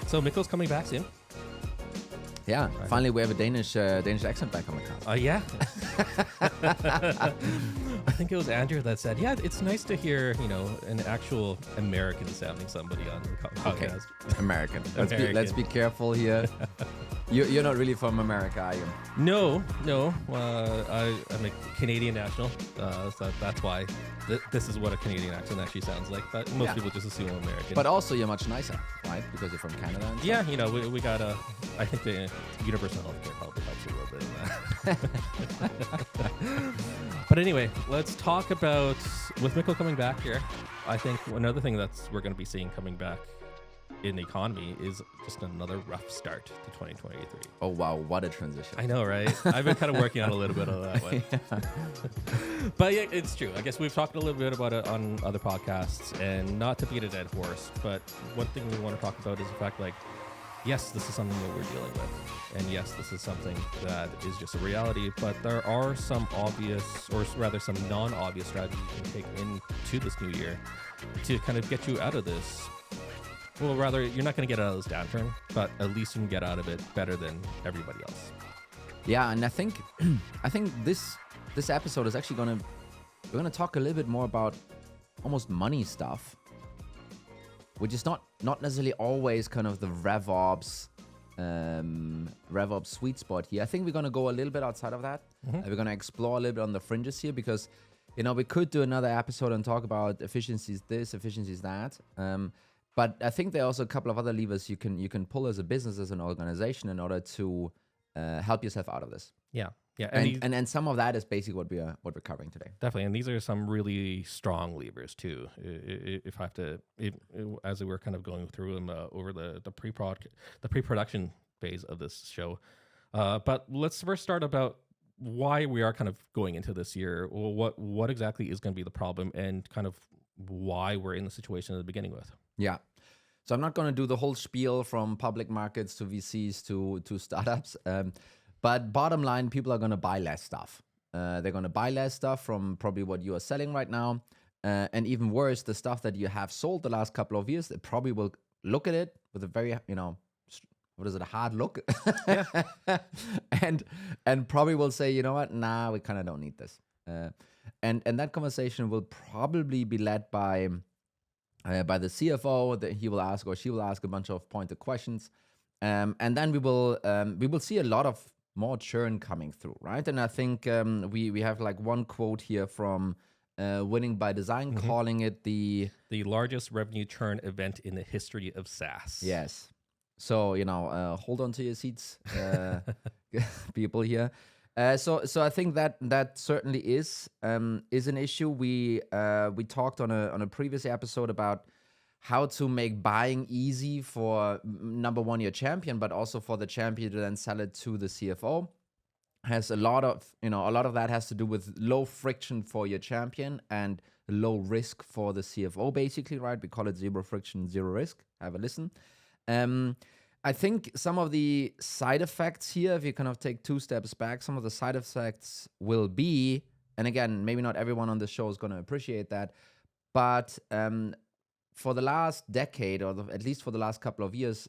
So Mikko's coming back soon. Yeah, finally we have a Danish accent back on the cast. Yeah. I think it was Andrew that said, yeah, it's nice to hear, an actual American sounding somebody on the podcast. Okay. American. Let's be careful here. You're not really from America, are you? No. I'm a Canadian national, so that's why this is what a Canadian accent actually sounds like. But most people just assume I'm American. But also you're much nicer, right? Because you're from Canada. And yeah, we got I think the universal healthcare probably helps a little bit in that. But anyway, let's talk about, with Mikko coming back here, I think another thing we're going to be seeing coming back in the economy is just another rough start to 2023. Oh, wow. What a transition. I know, right? I've been kind of working on a little bit of that one. But yeah, it's true. I guess we've talked a little bit about it on other podcasts, and not to beat a dead horse, but one thing we want to talk about is the fact, yes, this is something that we're dealing with. And yes, this is something that is just a reality, but there are some obvious, or rather some non-obvious strategies you can take into this new year to kind of get you out of this. Well, rather, you're not going to get out of this downturn, but at least you can get out of it better than everybody else. Yeah, and I think this episode is actually we're gonna talk a little bit more about almost money stuff, which is not necessarily always kind of the RevOps sweet spot here. I think we're gonna go a little bit outside of that. We're gonna explore a little bit on the fringes here, because we could do another episode and talk about efficiencies this, efficiencies that. But I think there are also a couple of other levers you can pull as a business, as an organization, in order to help yourself out of this. Yeah. And some of that is basically what we're covering today. Definitely, and these are some really strong levers too. If I have to, as we're kind of going through them over the pre-production phase of this show. But let's first start about why we are kind of going into this year. Well, what exactly is going to be the problem, and kind of why we're in the situation at the beginning with. Yeah. So I'm not going to do the whole spiel from public markets to VCs to startups. But bottom line, people are going to buy less stuff. They're going to buy less stuff from probably what you are selling right now. And even worse, the stuff that you have sold the last couple of years, they probably will look at it with a very, a hard look. Yeah. and probably will say, you know what, nah, we kind of don't need this. And that conversation will probably be led by the CFO. That he will ask, or she will ask, a bunch of pointed questions, and then we will see a lot of more churn coming through, right? And I think we have one quote here from Winning by Design, calling it the largest revenue churn event in the history of SaaS. Yes. So hold on to your seats, people here. So I think that certainly is an issue. We talked on a previous episode about how to make buying easy for number one, your champion, but also for the champion to then sell it to the CFO. Has a lot of that has to do with low friction for your champion and low risk for the CFO, basically, right? We call it zero friction, zero risk. Have a listen. I think some of the side effects here, if you kind of take two steps back, some of the side effects will be, and again, maybe not everyone on the show is going to appreciate that, but for the last decade, or at least for the last couple of years,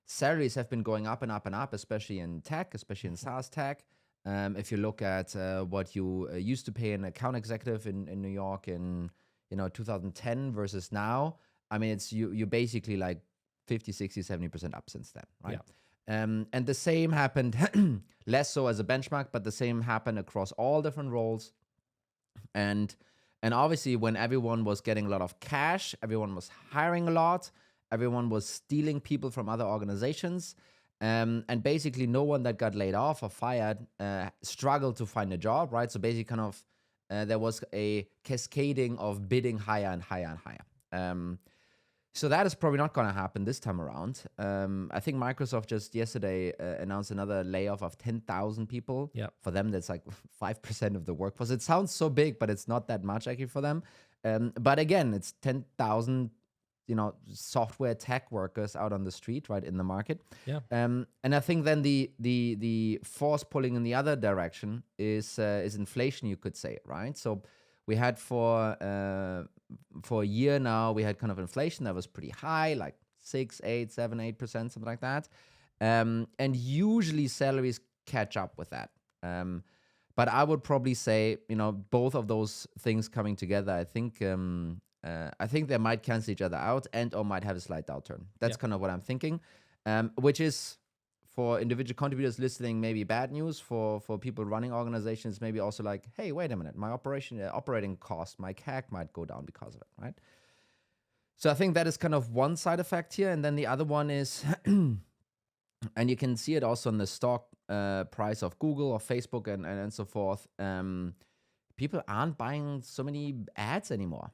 salaries have been going up and up and up, especially in tech, especially in SaaS tech. If you look at what you used to pay an account executive in New York in 2010 versus now, I mean, it's you basically 50, 60, 70% up since then, right? Yeah. And the same happened, less so as a benchmark, but the same happened across all different roles. And obviously, when everyone was getting a lot of cash, everyone was hiring a lot, everyone was stealing people from other organizations, and basically no one that got laid off or fired struggled to find a job, right? So basically kind of there was a cascading of bidding higher and higher and higher. So that is probably not going to happen this time around. I think Microsoft just yesterday announced another layoff of 10,000 people. Yeah. For them, that's 5% of the workforce. It sounds so big, but it's not that much actually for them. But again, it's 10,000, software tech workers out on the street, right, in the market. Yeah. And I think then the force pulling in the other direction is inflation, you could say, right? So we had for a year now, we had kind of inflation that was pretty high, 6, 8, 7, 8%, something like that. And usually salaries catch up with that. But I would probably say, both of those things coming together, I think they might cancel each other out and or might have a slight downturn. That's kind of what I'm thinking, which is for individual contributors listening, maybe bad news. For people running organizations, maybe also like, hey, wait a minute, my operating cost, my CAC might go down because of it, right? So I think that is kind of one side effect here. And then the other one is, and you can see it also in the stock price of Google or Facebook and so forth. People aren't buying so many ads anymore.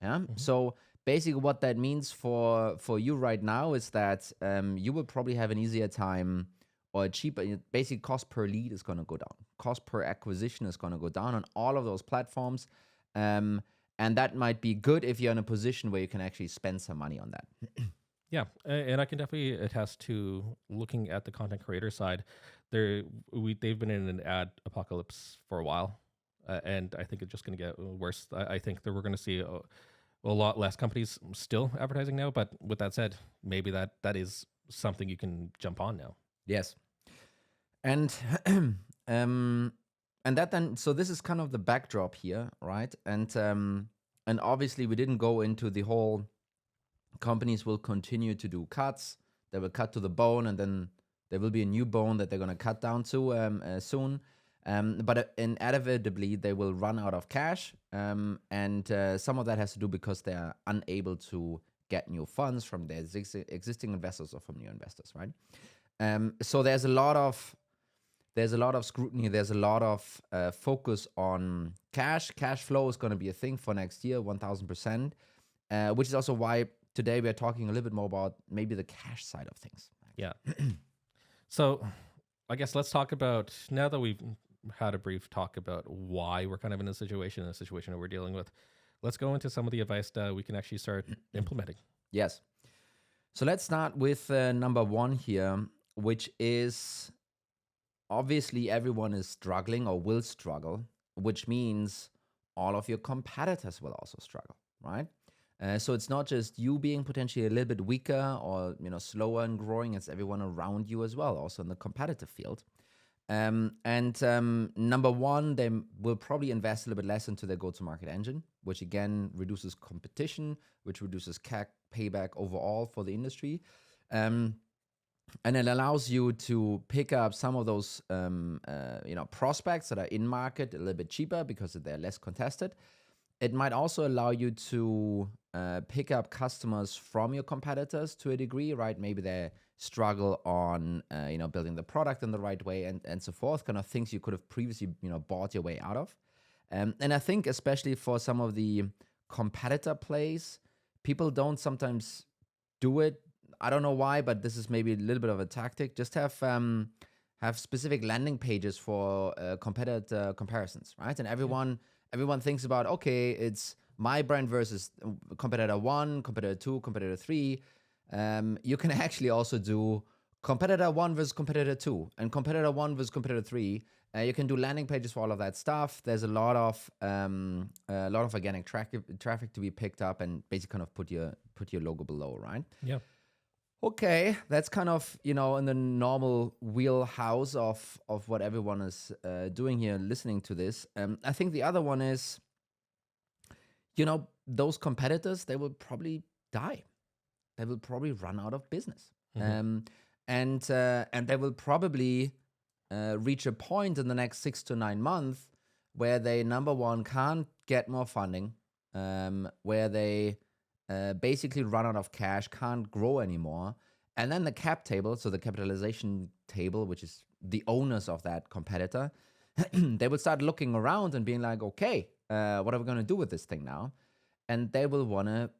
Yeah. So basically what that means for you right now is that you will probably have an easier time or a cheaper, basically cost per lead is going to go down. Cost per acquisition is going to go down on all of those platforms. And that might be good if you're in a position where you can actually spend some money on that. Yeah, and I can definitely attest to looking at the content creator side. They've been in an ad apocalypse for a while, and I think it's just going to get worse. I think that we're going to see a lot less companies still advertising now. But with that said, maybe that is something you can jump on now. Yes, and and that then, so this is kind of the backdrop here, right? And obviously we didn't go into the whole companies will continue to do cuts. They will cut to the bone, and then there will be a new bone that they're going to cut down to soon. But inevitably they will run out of cash, and some of that has to do because they are unable to get new funds from their existing investors or from new investors, right? So there's a lot of scrutiny. There's a lot of focus on cash. Cash flow is going to be a thing for next year, 1000%, which is also why today we're talking a little bit more about maybe the cash side of things. Yeah. So I guess let's talk about, now that we've had a brief talk about why we're kind of in a situation that we're dealing with, let's go into some of the advice that we can actually start implementing. Yes. So let's start with number one here, which is obviously everyone is struggling or will struggle, which means all of your competitors will also struggle, right? So it's not just you being potentially a little bit weaker or slower in growing, it's everyone around you as well, also in the competitive field. Number one, they will probably invest a little bit less into their go-to-market engine, which again reduces competition, which reduces CAC payback overall for the industry. And it allows you to pick up some of those prospects that are in market a little bit cheaper because they're less contested. It might also allow you to pick up customers from your competitors to a degree, right? Maybe they struggle on building the product in the right way and so forth, kind of things you could have previously bought your way out of. And I think especially for some of the competitor plays, people don't sometimes do it. I don't know why, but this is maybe a little bit of a tactic. Just have specific landing pages for competitor comparisons, right? And everyone thinks about, okay, it's my brand versus competitor 1, competitor 2, competitor 3. You can actually also do competitor 1 versus competitor 2 and competitor 1 versus competitor 3. You can do landing pages for all of that stuff. There's a lot of organic traffic to be picked up, and basically kind of put your logo below, right? Yeah. Okay, that's kind of in the normal wheelhouse of what everyone is doing here, listening to this. I think the other one is, those competitors, they will probably die. They will probably run out of business, and they will probably reach a point in the next 6 to 9 months where they, number one, can't get more funding, where they basically run out of cash, can't grow anymore. And then the cap table, so the capitalization table, which is the owners of that competitor, they will start looking around and being like, okay, what are we going to do with this thing now? And they will want to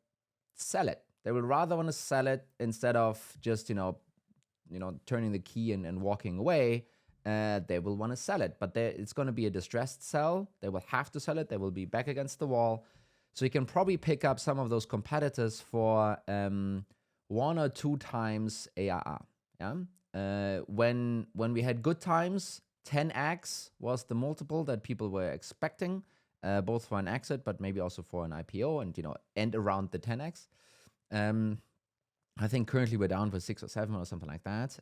sell it. They will rather want to sell it instead of just, turning the key and walking away. They will want to sell it, but it's going to be a distressed sell. They will have to sell it. They will be back against the wall. So you can probably pick up some of those competitors for 1 or 2 times ARR. Yeah. When we had good times, 10x was the multiple that people were expecting, both for an exit, but maybe also for an IPO, and around the 10x. I think currently we're down for 6 or 7 or something like that.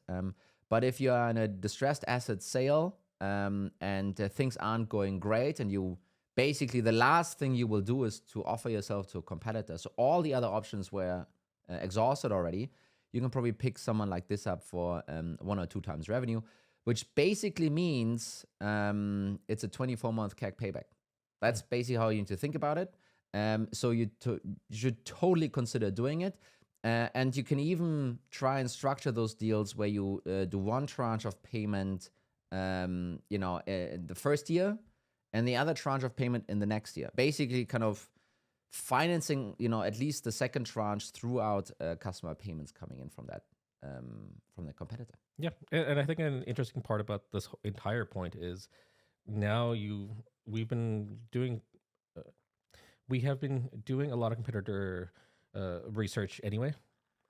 But if you are in a distressed asset sale and things aren't going great, and you basically the last thing you will do is to offer yourself to a competitor. So all the other options were exhausted already. You can probably pick someone like this up for 1 or 2 times revenue, which basically means it's a 24-month CAC payback. That's basically how you need to think about it. So you should totally consider doing it. And you can even try and structure those deals where you do one tranche of payment, the first year, and the other tranche of payment in the next year. Basically, kind of financing, at least the second tranche throughout customer payments coming in from the competitor. Yeah, and I think an interesting part about this entire point is now we have been doing a lot of competitor research anyway.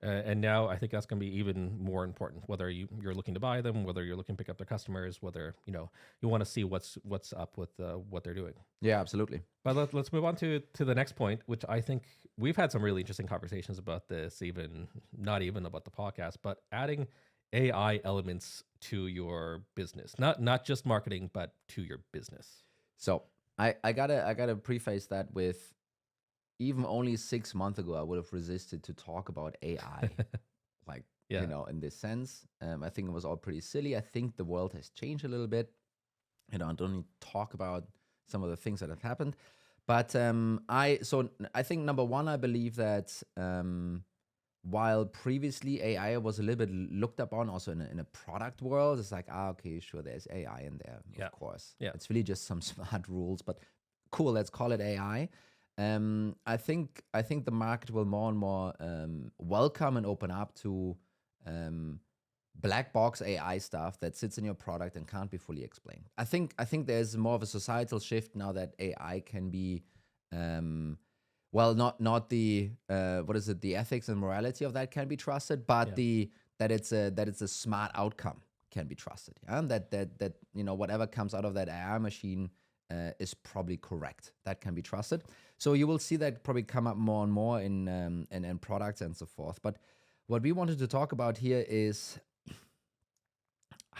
And now I think that's going to be even more important, whether you're looking to buy them, whether you're looking to pick up their customers, whether you want to see what's up with what they're doing. Yeah, absolutely. But let's move on to the next point, which I think we've had some really interesting conversations about this, not even about the podcast, but adding AI elements to your business, not just marketing, but to your business. So I gotta preface that with, even only 6 months ago, I would have resisted to talk about AI, in this sense. I think it was all pretty silly. I think the world has changed a little bit. I don't need to talk about some of the things that have happened. But I think number one, I believe that while previously AI was a little bit looked upon also in a product world, it's like, okay, sure, there's AI in there, of course. Yeah. It's really just some smart rules, but cool, let's call it AI. I think the market will more and more welcome and open up to black box AI stuff that sits in your product and can't be fully explained. I think there's more of a societal shift now that AI can be, not the the ethics and morality of that can be trusted, but that it's a smart outcome can be trusted. Yeah? That whatever comes out of that AI machine is probably correct. That can be trusted. So you will see that probably come up more and more in products and so forth. But what we wanted to talk about here is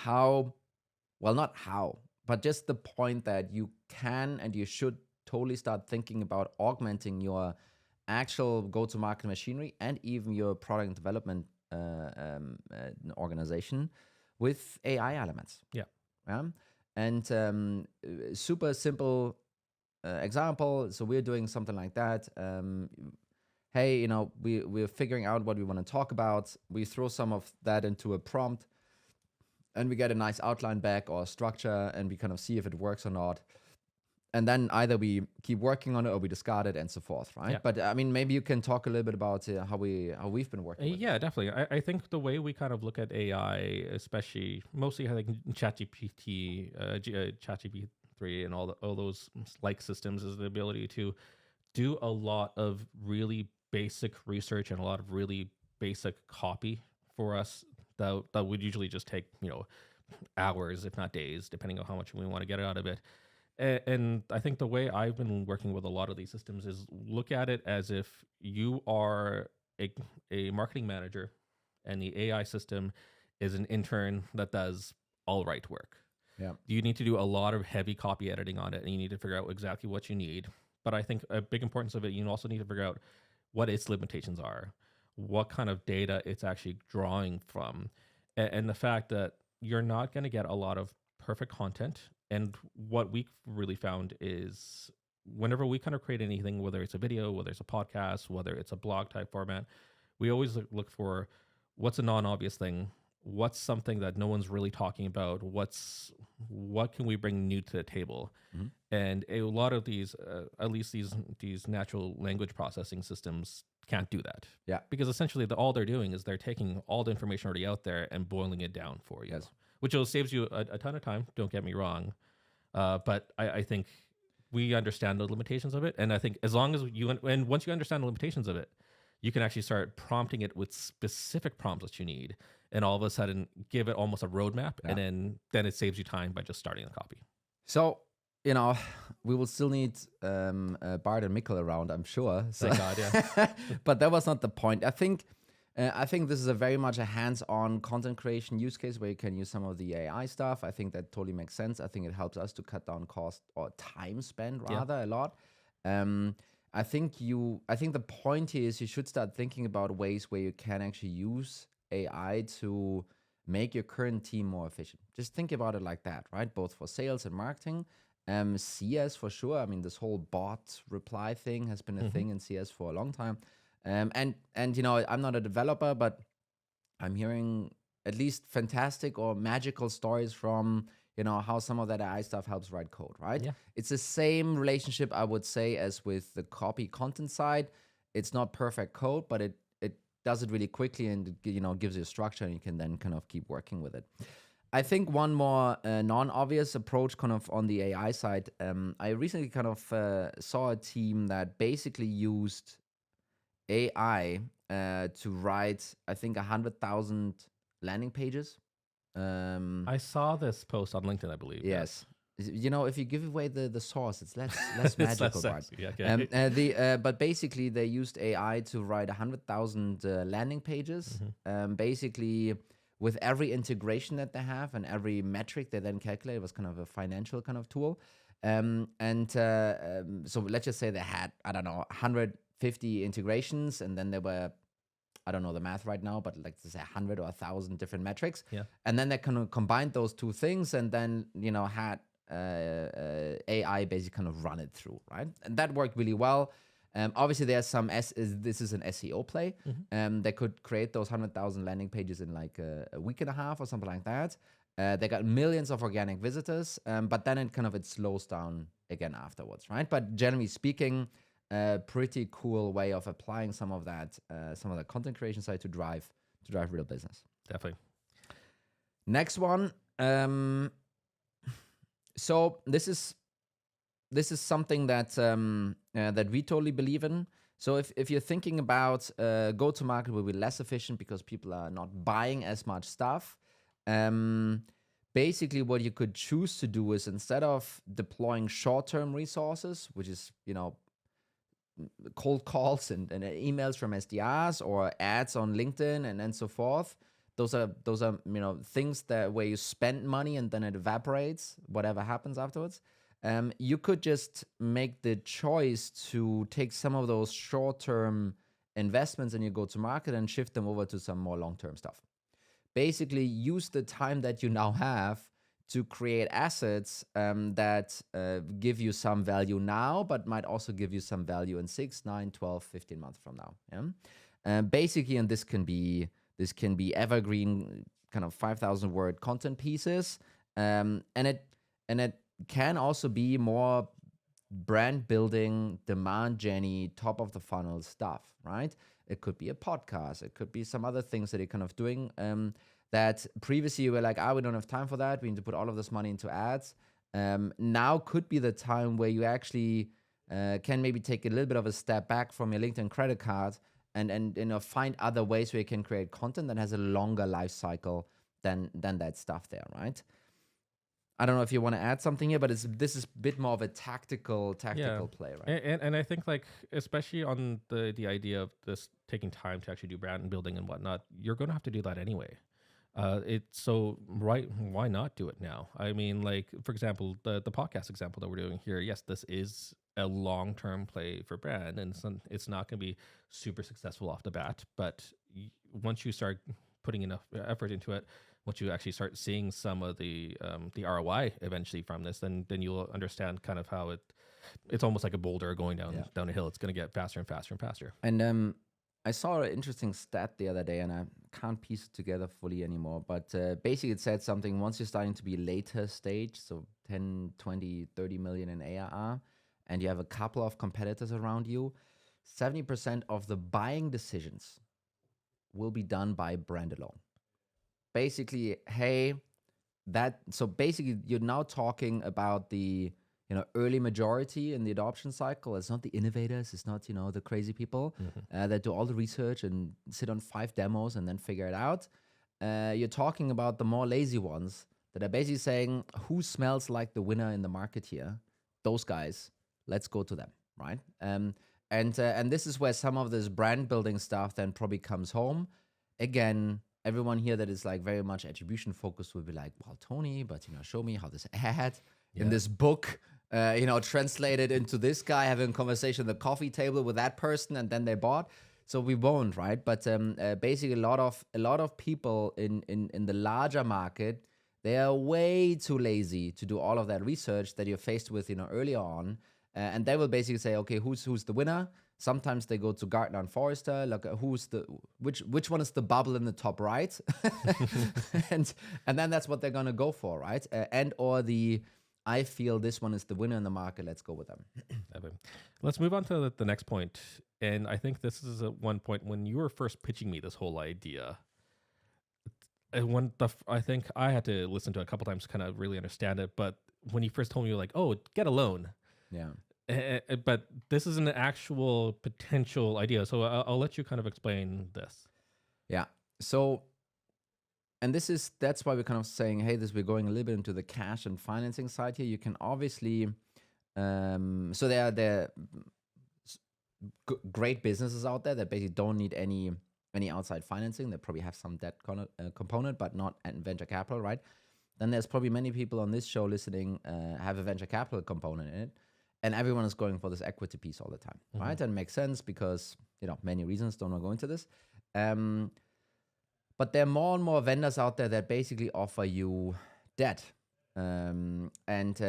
not how, but just the point that you can and you should totally start thinking about augmenting your actual go-to-market machinery and even your product development organization with AI elements. Yeah. And super simple example. So we're doing something like that. Hey, we're figuring out what we want to talk about. We throw some of that into a prompt, and we get a nice outline back or structure, and we kind of see if it works or not. And then either we keep working on it or we discard it and so forth, right? Yeah. But I mean, maybe you can talk a little bit about how we've been working with it. Definitely. I think the way we kind of look at AI, especially mostly I think ChatGPT, ChatGPT-3 and all those like systems, is the ability to do a lot of really basic research and a lot of really basic copy for us that would usually just take, hours, if not days, depending on how much we want to get out of it. And I think the way I've been working with a lot of these systems is look at it as if you are a marketing manager and the AI system is an intern that does all right work. Yeah. You need to do a lot of heavy copy editing on it, and you need to figure out exactly what you need. But I think a big importance of it, you also need to figure out what its limitations are, what kind of data it's actually drawing from, and the fact that you're not going to get a lot of perfect content. And what we really found is whenever we kind of create anything, whether it's a video, whether it's a podcast, whether it's a blog type format, we always look for what's a non-obvious thing, what's something that no one's really talking about, what can we bring new to the table. Mm-hmm. And a lot of these, at least these natural language processing systems can't do that. Yeah. Because essentially all they're doing is they're taking all the information already out there and boiling it down for you. Yes. Which saves you a ton of time, don't get me wrong. But I think we understand the limitations of it. And I think as long as once you understand the limitations of it, you can actually start prompting it with specific prompts that you need. And all of a sudden give it almost a roadmap. Yeah. And then it saves you time by just starting the copy. So, we will still need Bart and Mikkel around, I'm sure. So. Thank God, yeah. But that was not the point. I think I think this is a very much a hands-on content creation use case where you can use some of the AI stuff. I think that totally makes sense. I think it helps us to cut down cost or time spent rather a lot. I think the point here is you should start thinking about ways where you can actually use AI to make your current team more efficient. Just think about it like that, right? Both for sales and marketing. CS for sure. I mean, this whole bot reply thing has been a thing in CS for a long time. And you know, I'm not a developer, but I'm hearing at least fantastic or magical stories from, you know, how some of that AI stuff helps write code, right? Yeah. It's the same relationship, I would say, as with the copy content side. It's not perfect code, but it does it really quickly and, you know, gives you a structure, and you can then kind of keep working with it. I think one more non-obvious approach kind of on the AI side, I recently kind of saw a team that basically used AI to write, I think, 100,000 landing pages. I saw this post on LinkedIn, I believe. Yes. You know, if you give away the source, it's less It's magical, less right? sexy. Okay. But basically, they used AI to write 100,000 landing pages. Basically, with every integration that they have and every metric they then calculate, it was kind of a financial kind of tool. So let's just say they had, I don't know, 150 integrations, and then there were, I don't know the math right now, but like to say 100 or 1,000 different metrics. Yeah. And then they kind of combined those two things, and then, you know, had AI basically kind of run it through, right? And that worked really well. Obviously, there's some this is an SEO play. They could create those 100,000 landing pages in like a week and a half or something like that. They got millions of organic visitors, but then it slows down again afterwards, right? But generally speaking, a pretty cool way of applying some of the content creation side to drive real business. Definitely. Next one. So this is something that that we totally believe in. So if you're thinking about go-to-market will be less efficient because people are not buying as much stuff, basically what you could choose to do is, instead of deploying short-term resources, which is, you know, cold calls and emails from SDRs or ads on LinkedIn and so forth, those are you know, things that where you spend money and then it evaporates whatever happens afterwards. You could just make the choice to take some of those short-term investments in your go-to-market and shift them over to some more long-term stuff. Basically, use the time that you now have to create assets that give you some value now, but might also give you some value in 6, 9, 12, 15 months from now. Yeah? Basically, and this can be evergreen kind of 5,000 word content pieces, and it can also be more brand building, demand gen, top of the funnel stuff, right? It could be a podcast, it could be some other things that you're kind of doing that previously you were like, we don't have time for that, we need to put all of this money into ads. Now could be the time where you actually can maybe take a little bit of a step back from your LinkedIn credit card and you know, find other ways where you can create content that has a longer life cycle than that stuff there, right? I don't know if you want to add something here, but this is a bit more of a tactical play, right? And I think, like, especially on the idea of this taking time to actually do brand building and whatnot, you're going to have to do that anyway. Why not do it now? I mean, like, for example, the podcast example that we're doing here, yes, this is a long-term play for brand, and it's not going to be super successful off the bat, but once you start putting enough effort into it, once you actually start seeing some of the ROI eventually from this, then you'll understand kind of how it's almost like a boulder going down a hill. It's going to get faster and faster and faster. And I saw an interesting stat the other day, and I can't piece it together fully anymore, but basically it said something, once you're starting to be later stage, so 10, 20, 30 million in ARR, and you have a couple of competitors around you, 70% of the buying decisions will be done by brand alone. Basically, basically you're now talking about the, you know, early majority in the adoption cycle. It's not the innovators, it's not, you know, the crazy people that do all the research and sit on 5 demos and then figure it out. You're talking about the more lazy ones that are basically saying, who smells like the winner in the market here? Those guys, let's go to them, right? And this is where some of this brand building stuff then probably comes home. again, everyone here that is like very much attribution focused will be like, well, Tony, but show me how this ad in this book, translated into this guy having a conversation at the coffee table with that person, and then they bought. So we won't, right? But basically, a lot of people in the larger market, they are way too lazy to do all of that research that you're faced with, earlier on, and they will basically say, okay, who's the winner? Sometimes they go to Gartner and Forrester, like which one is the bubble in the top right, and then that's what they're gonna go for, right? And or I feel this one is the winner in the market. Let's go with them. Let's move on to the next point. And I think this is at one point when you were first pitching me this whole idea. And I think I had to listen to it a couple times to kind of really understand it. But when you first told me, you're like, oh, get a loan. Yeah. But this is an actual potential idea. So I'll let you kind of explain this. Yeah. So, and that's why we're kind of saying, hey, we're going a little bit into the cash and financing side here. You can obviously, so there are great businesses out there that basically don't need any outside financing. They probably have some debt component, but not venture capital, right? Then there's probably many people on this show listening have a venture capital component in it, and everyone is going for this equity piece all the time, right? And it makes sense because many reasons. Don't want to go into this. But there are more and more vendors out there that basically offer you debt. And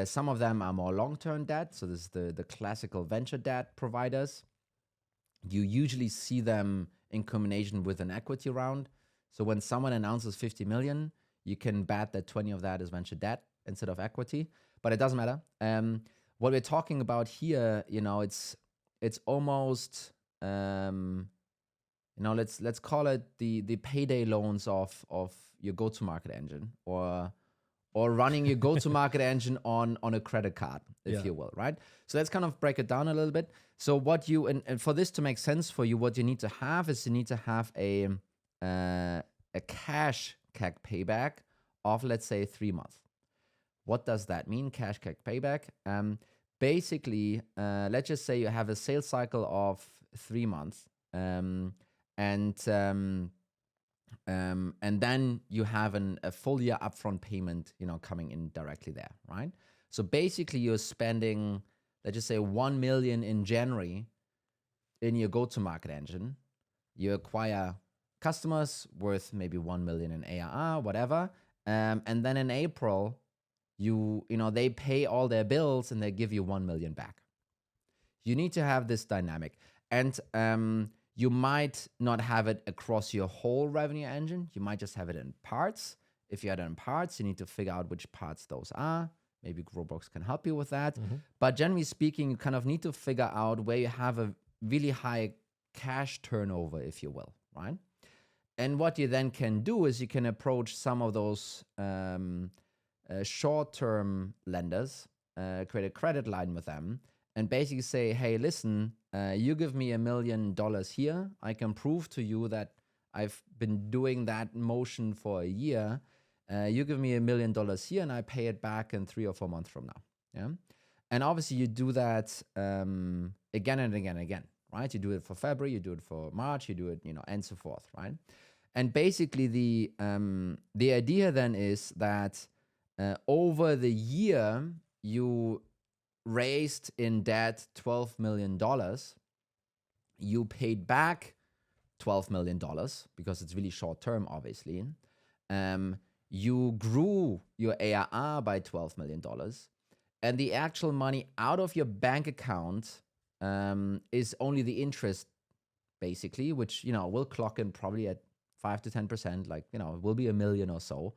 some of them are more long-term debt. So this is the classical venture debt providers. You usually see them in combination with an equity round. So when someone announces 50 million, you can bet that 20 of that is venture debt instead of equity. But it doesn't matter. What we're talking about here, it's almost... let's call it the payday loans of your go-to-market engine, or running your go-to-market engine on a credit card, if you will, right? So let's kind of break it down a little bit. So what you and for this to make sense for you, what you need to have is a cash CAC payback of, let's say, 3 months. What does that mean, cash CAC payback? Basically, let's just say you have a sales cycle of 3 months. And then you have a full year upfront payment, coming in directly there, right? So basically, you're spending, let's just say, 1 million in January in your go-to-market engine. You acquire customers worth maybe 1 million in ARR, whatever, and then in April, they pay all their bills and they give you 1 million back. You need to have this dynamic, and you might not have it across your whole revenue engine. You might just have it in parts. If you had it in parts, you need to figure out which parts those are. Maybe Growbox can help you with that. But generally speaking, you kind of need to figure out where you have a really high cash turnover, if you will, right? And what you then can do is you can approach some of those short-term lenders, create a credit line with them, and basically say, hey, listen, you give me $1 million here. I can prove to you that I've been doing that motion for a year. You give me $1 million here, and I pay it back in 3 or 4 months from now. Yeah, and obviously you do that again and again and again, right? You do it for February, you do it for March, you do it, and so forth, right? And basically the idea then is that over the year you raised in debt $12 million. You paid back $12 million because it's really short term, obviously. You grew your ARR by $12 million. And the actual money out of your bank account is only the interest, basically, which, will clock in probably at 5 to 10%, like, it will be $1 million or so.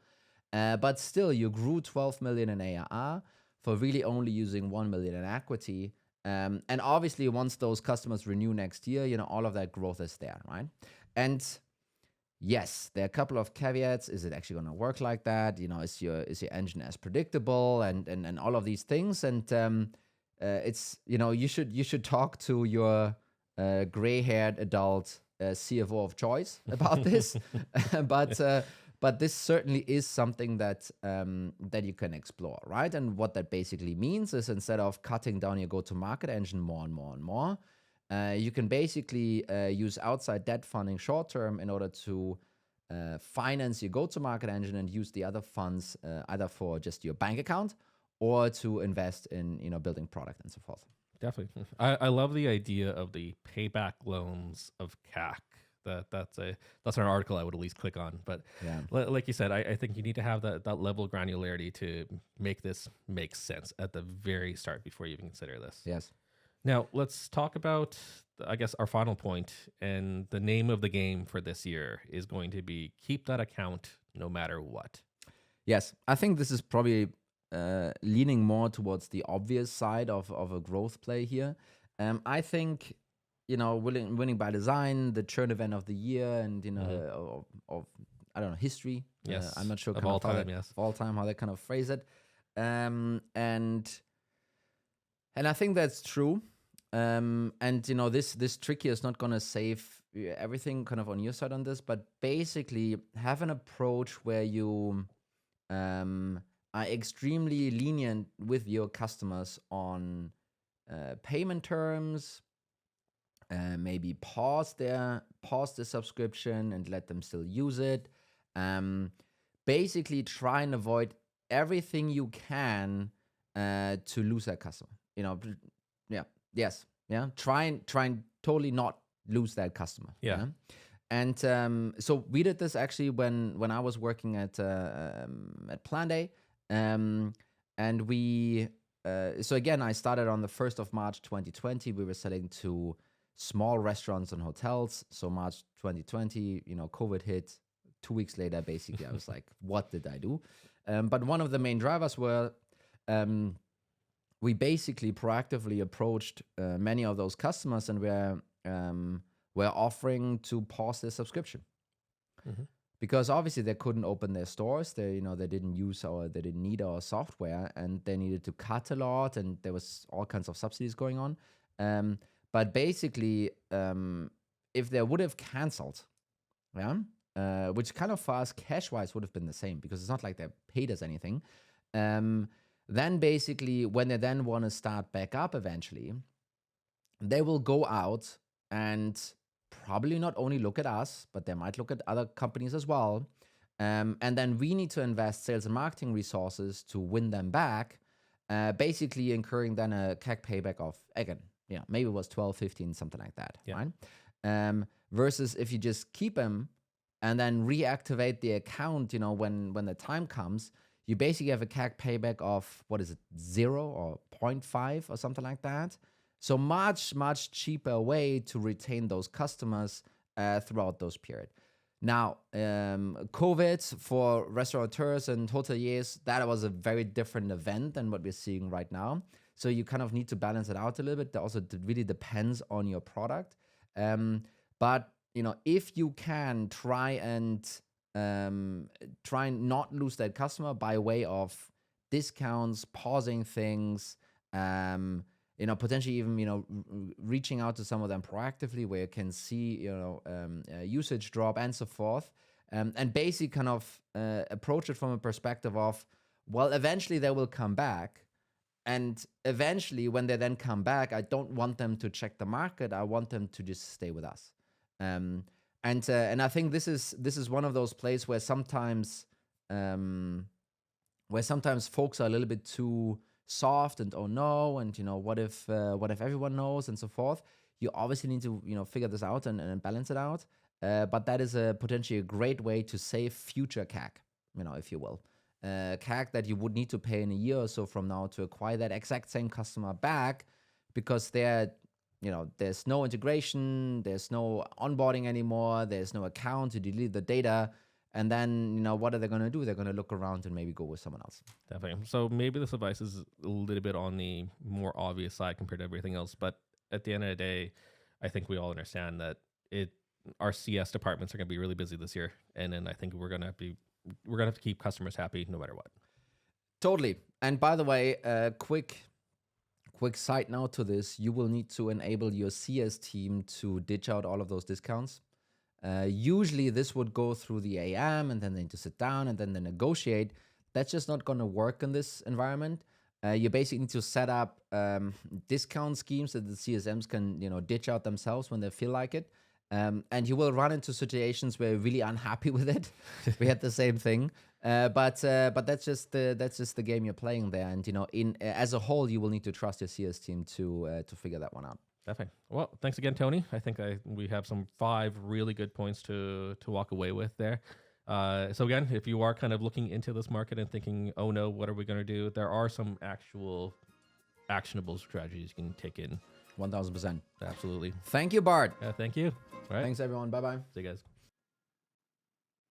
But still, you grew 12 million in ARR for really only using 1 million in equity. And obviously, once those customers renew next year, all of that growth is there, right? And yes, there are a couple of caveats. Is it actually going to work like that? Is your engine as predictable and all of these things? And it's, you should talk to your gray-haired adult CFO of choice about this. But this certainly is something that that you can explore, right? And what that basically means is, instead of cutting down your go-to-market engine more and more and more, you can basically use outside debt funding short-term in order to finance your go-to-market engine and use the other funds either for just your bank account or to invest in building product and so forth. Definitely. I love the idea of the payback loans of CAC. That's an article I would at least click on. But Yeah. like you said, I think you need to have that level of granularity to make this make sense at the very start before you even consider this. Yes. Now let's talk about, I guess, our final point, and the name of the game for this year is going to be keep that account no matter what. Yes, I think this is probably leaning more towards the obvious side of a growth play here. I think, winning by design, the churn event of the year, and of I don't know, history. Yes, I'm not sure of all time. Yes, of all time how they kind of phrase it, and I think that's true. And this trick here is not gonna save everything kind of on your side on this, but basically have an approach where you are extremely lenient with your customers on payment terms. Maybe pause the subscription and let them still use it. Basically, try and avoid everything you can to lose that customer. Try and totally not lose that customer. Yeah. And so we did this actually when I was working at Plan Day, and we so again I started on the 1st of March 2020. We were selling to small restaurants and hotels. So March 2020, COVID hit. 2 weeks later, basically, I was like, what did I do? But one of the main drivers were we basically proactively approached many of those customers, and we're offering to pause their subscription. Mm-hmm. Because obviously they couldn't open their stores. They didn't need our software, and they needed to cut a lot, and there was all kinds of subsidies going on. But basically, if they would have canceled, which kind of for us cash-wise would have been the same, because it's not like they paid us anything. Then basically, when they then want to start back up eventually, they will go out and probably not only look at us, but they might look at other companies as well. And then we need to invest sales and marketing resources to win them back, basically incurring then a CAC payback of, again, maybe it was 12, 15, something like that, right? Versus if you just keep them and then reactivate the account, when the time comes, you basically have a CAC payback of, 0 or 0.5 or something like that. So much, much cheaper way to retain those customers throughout those period. Now, COVID for restaurateurs and hoteliers, that was a very different event than what we're seeing right now. So you kind of need to balance it out a little bit. That also really depends on your product. But if you can try and not lose that customer by way of discounts, pausing things, potentially even, reaching out to some of them proactively where you can see, usage drop and so forth. And basically kind of approach it from a perspective of, well, eventually they will come back. And eventually when they then come back, I don't want them to check the market. I want them to just stay with us. And I think this is one of those places where sometimes folks are a little bit too soft and oh no, and what if everyone knows and so forth. You obviously need to figure this out and balance it out. But that is potentially a great way to save future CAC, if you will. CAC that you would need to pay in a year or so from now to acquire that exact same customer back, because there's no integration, there's no onboarding anymore, there's no account to delete the data. And then, what are they going to do? They're going to look around and maybe go with someone else. Definitely. So maybe this advice is a little bit on the more obvious side compared to everything else. But at the end of the day, I think we all understand that our CS departments are going to be really busy this year. And then I think we're going to have to keep customers happy no matter what. Totally. And by the way, quick side note to this, you will need to enable your CS team to ditch out all of those discounts. Usually this would go through the AM, and then they need to sit down and then they negotiate. That's just not going to work in this environment. You basically need to set up discount schemes that the CSMs can ditch out themselves when they feel like it. And you will run into situations where you're really unhappy with it. We had the same thing. But that's just the game you're playing there. And as a whole, you will need to trust your CS team to figure that one out. Definitely. Well, thanks again, Tony. I think we have some 5 really good points to walk away with there. So again, if you are kind of looking into this market and thinking, oh no, what are we going to do? There are some actual actionable strategies you can take in. 1000%. Absolutely. Thank you, Bart. Thank you. All right. Thanks, everyone. Bye-bye. See you guys.